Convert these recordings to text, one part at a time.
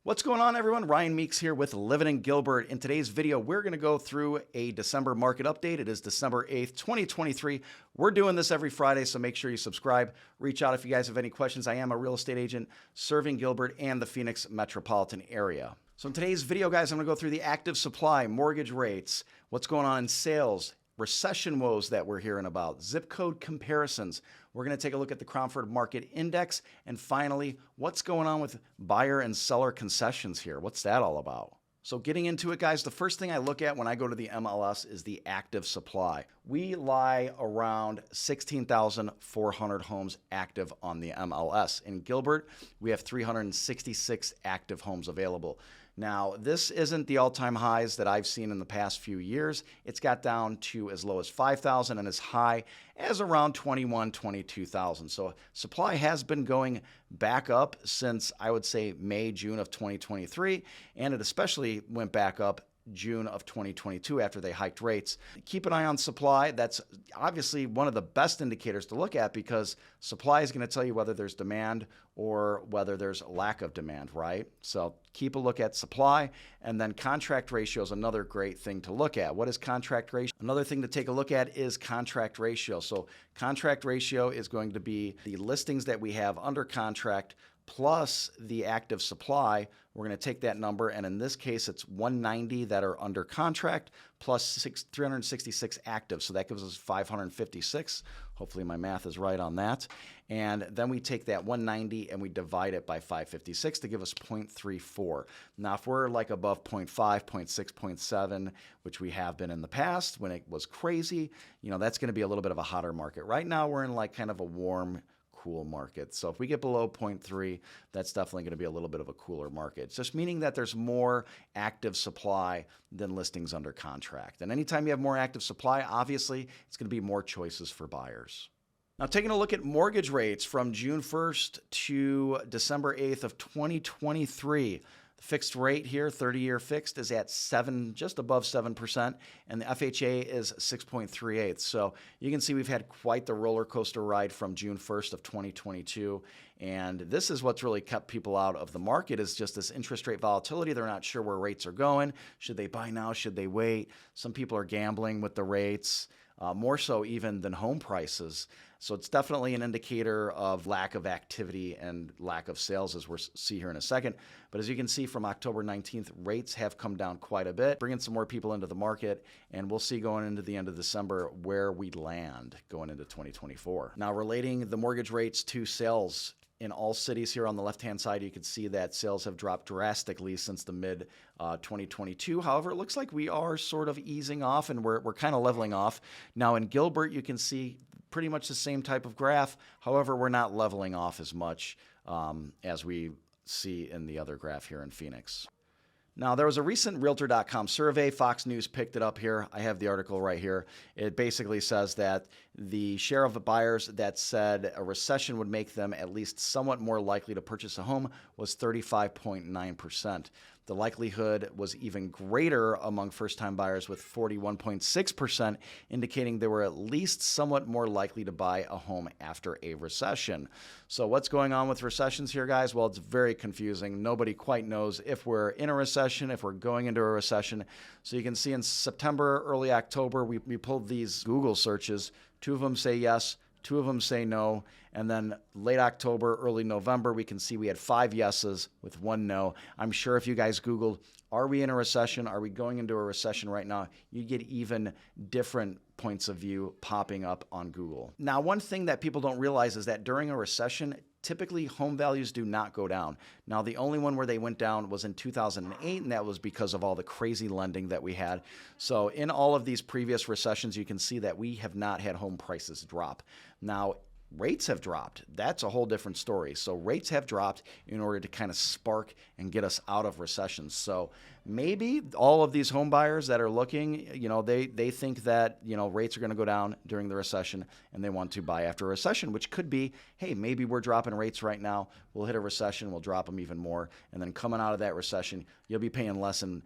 What's going on, everyone? Ryan Meeks here with Living in Gilbert. In today's video, we're going to go through a December market update. It is December 8th, 2023. We're doing this every Friday, so make sure you subscribe. Reach out if you guys have any questions. I am a real estate agent serving Gilbert and the Phoenix metropolitan area. So in today's video, guys, I'm going to go through the active supply, mortgage rates, what's going on in sales, recession woes that we're hearing about, zip code comparisons. We're going to take a look at the Cromford Market Index, and finally, what's going on with buyer and seller concessions here? What's that all about? So getting into it, guys, the first thing I look at when I go to the MLS is the active supply. We lie around 16,400 homes active on the MLS. In Gilbert, we have 366 active homes available. Now, this isn't the all-time highs that I've seen in the past few years. It's got down to as low as 5,000 and as high as around 21, 22,000. So supply has been going back up since, I would say, May, June of 2023, and it especially went back up June of 2022 after they hiked rates. Keep an eye on supply. That's obviously one of the best indicators to look at because supply is going to tell you whether there's demand or whether there's lack of demand, right? So keep a look at supply, and then contract ratio is another great thing to look at. What is contract ratio? Another thing to take a look at is contract ratio. So contract ratio is going to be the listings that we have under contract plus the active supply. We're going to take that number, and in this case, it's 190 that are under contract plus 366 active. So that gives us 556. Hopefully my math is right on that. And then we take that 190 and we divide it by 556 to give us 0.34. Now, if we're like above 0.5, 0.6, 0.7, which we have been in the past when it was crazy, that's going to be a little bit of a hotter market. Right now, we're in like kind of a warm, cool market. So if we get below 0.3, that's definitely going to be a little bit of a cooler market. It's just meaning that there's more active supply than listings under contract. And anytime you have more active supply, obviously, it's going to be more choices for buyers. Now, taking a look at mortgage rates from June 1st to December 8th of 2023, the fixed rate here, 30-year fixed, is at just above 7%, and the FHA is 6.38. So you can see we've had quite the roller coaster ride from June 1st of 2022, and this is what's really kept people out of the market is just this interest rate volatility. They're not sure where rates are going. Should they buy now? Should they wait? Some people are gambling with the rates, more so even than home prices. So it's definitely an indicator of lack of activity and lack of sales, as we'll see here in a second. But as you can see from October 19th, rates have come down quite a bit, bringing some more people into the market, and we'll see going into the end of December where we land going into 2024. Now, relating the mortgage rates to sales, in all cities here on the left-hand side, you can see that sales have dropped drastically since the mid-2022. However, it looks like we are sort of easing off, and we're kind of leveling off. Now, in Gilbert, you can see pretty much the same type of graph. However, we're not leveling off as much as we see in the other graph here in Phoenix. Now, there was a recent Realtor.com survey. Fox News picked it up here. I have the article right here. It basically says that the share of the buyers that said a recession would make them at least somewhat more likely to purchase a home was 35.9%. The likelihood was even greater among first-time buyers, with 41.6% indicating they were at least somewhat more likely to buy a home after a recession. So what's going on with recessions here, guys? Well, it's very confusing. Nobody quite knows if we're in a recession, if we're going into a recession. So you can see in September, early October, we pulled these Google searches. 2 of them say yes, 2 of them say no, and then late October, early November, we can see we had 5 yeses with 1 no. I'm sure if you guys Googled, are we in a recession? Are we going into a recession right now? You get even different points of view popping up on Google. Now, one thing that people don't realize is that during a recession, typically home values do not go down. Now, the only one where they went down was in 2008, and that was because of all the crazy lending that we had. So in all of these previous recessions, you can see that we have not had home prices drop. Now, rates have dropped. That's a whole different story. So rates have dropped in order to kind of spark and get us out of recessions. So maybe all of these home buyers that are looking, they think that, rates are going to go down during the recession and they want to buy after a recession, which could be, hey, maybe we're dropping rates right now. We'll hit a recession. We'll drop them even more. And then coming out of that recession, you'll be paying less in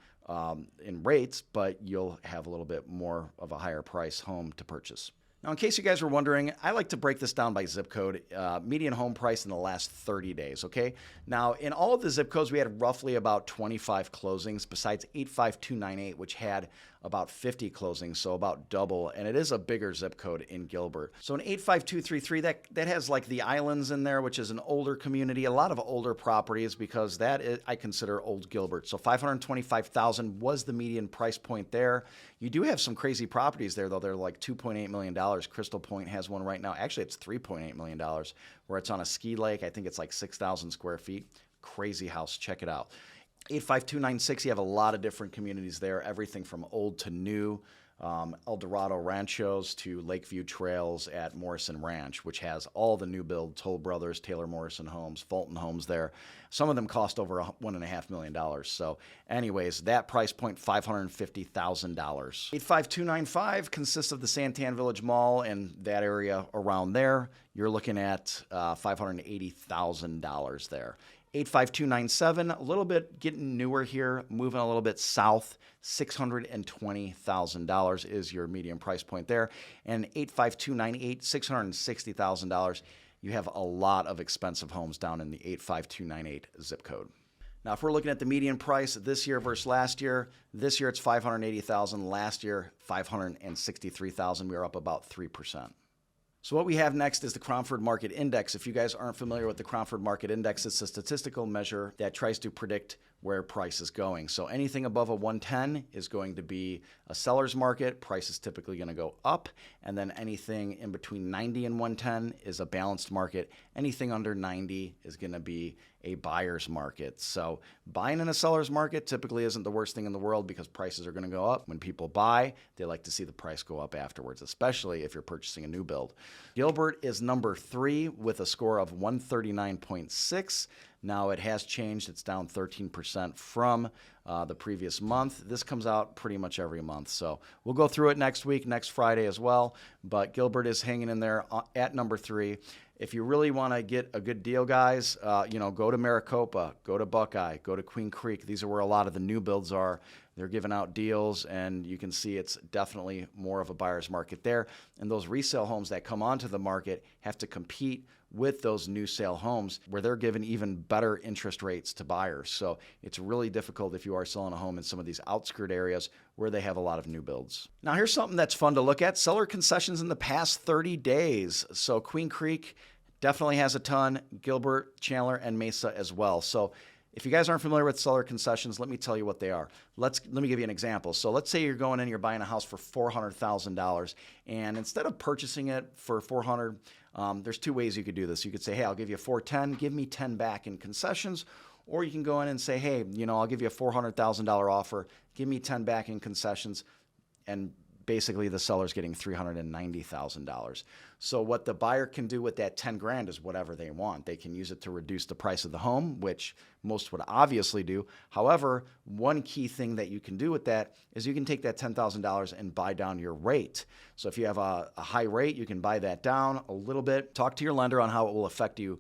rates, but you'll have a little bit more of a higher price home to purchase. Now, in case you guys were wondering, I like to break this down by zip code, median home price in the last 30 days, okay? Now, in all of the zip codes, we had roughly about 25 closings besides 85298, which had about 50 closings, so about double, and it is a bigger zip code in Gilbert. So in 85233, that has like the Islands in there, which is an older community, a lot of older properties because that is, I consider old Gilbert. So 525,000 was the median price point there. You do have some crazy properties there, though. They're like $2.8 million. Crystal Point has one right now. Actually, it's $3.8 million, where it's on a ski lake. I think it's like 6,000 square feet. Crazy house. Check it out. 85296, you have a lot of different communities there, everything from old to new, El Dorado Ranchos to Lakeview Trails at Morrison Ranch, which has all the new build Toll Brothers, Taylor Morrison homes, Fulton homes there. Some of them cost over $1.5 million. So anyways, that price point, $550,000. 85295 consists of the Santan Village Mall and that area around there. You're looking at $580,000 there. 85297, a little bit getting newer here, moving a little bit south. $620,000 is your median price point there. And 85298, $660,000. You have a lot of expensive homes down in the 85298 zip code. Now, if we're looking at the median price this year versus last year, this year it's $580,000. Last year, $563,000. We are up about 3%. So what we have next is the Cromford Market Index. If you guys aren't familiar with the Cromford Market Index, it's a statistical measure that tries to predict where price is going. So anything above a 110 is going to be a seller's market. Price is typically going to go up. And then anything in between 90 and 110 is a balanced market. Anything under 90 is going to be a buyer's market. So buying in a seller's market typically isn't the worst thing in the world because prices are going to go up. When people buy, they like to see the price go up afterwards, especially if you're purchasing a new build. Gilbert is number 3 with a score of 139.6. Now it has changed. It's down 13% from the previous month. This comes out pretty much every month. So we'll go through it next week, next Friday as well. But Gilbert is hanging in there at number 3. If you really want to get a good deal, guys, go to Maricopa, go to Buckeye, go to Queen Creek. These are where a lot of the new builds are. They're giving out deals, and you can see it's definitely more of a buyer's market there. And those resale homes that come onto the market have to compete with those new sale homes where they're giving even better interest rates to buyers. So it's really difficult if you are selling a home in some of these outskirt areas where they have a lot of new builds. Now here's something that's fun to look at. Seller concessions in the past 30 days. So Queen Creek definitely has a ton, Gilbert, Chandler, and Mesa as well. So if you guys aren't familiar with seller concessions, let me tell you what they are. Let me give you an example. So let's say you're going in, you're buying a house for $400,000, and instead of purchasing it for $400,000, there's 2 ways you could do this. You could say, hey, I'll give you $410,000, give me $10,000 back in concessions, or you can go in and say, hey, I'll give you a $400,000 offer, give me $10,000 back in concessions, and basically the seller's getting $390,000. So what the buyer can do with that $10,000 is whatever they want. They can use it to reduce the price of the home, which most would obviously do. However, one key thing that you can do with that is you can take that $10,000 and buy down your rate. So if you have a high rate, you can buy that down a little bit. Talk to your lender on how it will affect you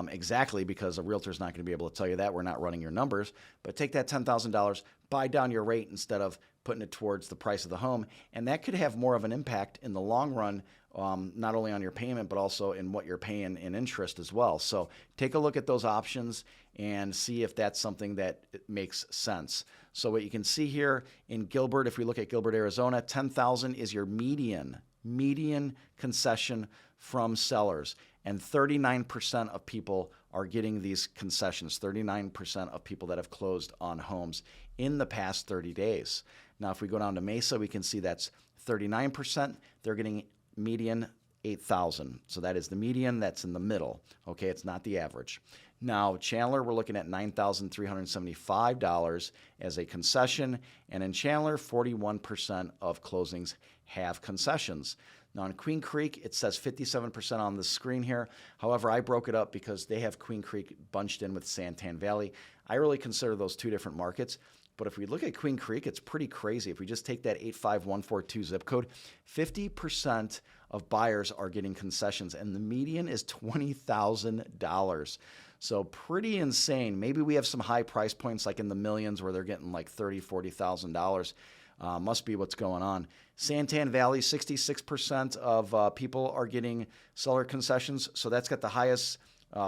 exactly, because a realtor's not going to be able to tell you that. We're not running your numbers. But take that $10,000, buy down your rate instead of putting it towards the price of the home. And that could have more of an impact in the long run, not only on your payment, but also in what you're paying in interest as well. So take a look at those options and see if that's something that makes sense. So what you can see here in Gilbert, if we look at Gilbert, Arizona, $10,000 is your median concession from sellers. And 39% of people are getting these concessions, 39% of people that have closed on homes in the past 30 days. Now, if we go down to Mesa, we can see that's 39%. They're getting median $8,000. So that is the median. That's in the middle. Okay, it's not the average. Now, Chandler, we're looking at $9,375 as a concession. And in Chandler, 41% of closings have concessions. Now, in Queen Creek, it says 57% on the screen here. However, I broke it up because they have Queen Creek bunched in with Santan Valley. I really consider those 2 different markets. But if we look at Queen Creek, it's pretty crazy. If we just take that 85142 zip code, 50% of buyers are getting concessions, and the median is $20,000. So pretty insane. Maybe we have some high price points like in the millions where they're getting like $30,000, $40,000. Must be what's going on. Santan Valley, 66% of people are getting seller concessions. So that's got the highest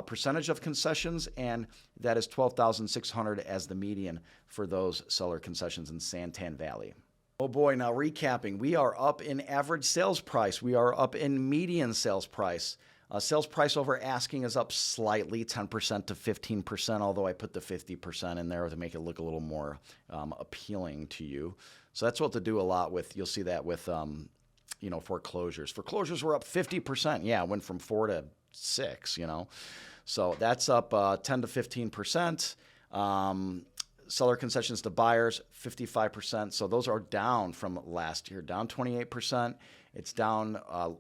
percentage of concessions, and that is 12,600 as the median for those seller concessions in Santan Valley. Oh boy, now recapping, we are up in average sales price. We are up in median sales price. Sales price over asking is up slightly, 10% to 15%, although I put the 50% in there to make it look a little more appealing to you. So that's what to do a lot with. You'll see that with foreclosures. Foreclosures were up 50%. Yeah, it went from 4 to 6, So that's up 10 to 15%. Seller concessions to buyers, 55%. So those are down from last year, down 28%. It's down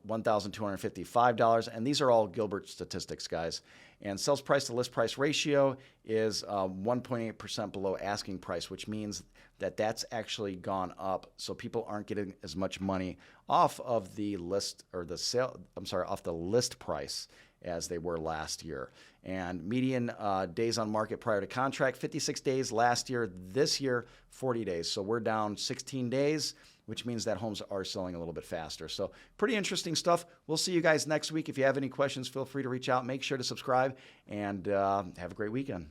$1,255. And these are all Gilbert statistics, guys. And sales price to list price ratio is 1.8% below asking price, which means that that's actually gone up. So people aren't getting as much money off of the list or off the list price as they were last year. And median days on market prior to contract, 56 days last year. This year, 40 days. So we're down 16 days, which means that homes are selling a little bit faster. So pretty interesting stuff. We'll see you guys next week. If you have any questions, feel free to reach out. Make sure to subscribe, and have a great weekend.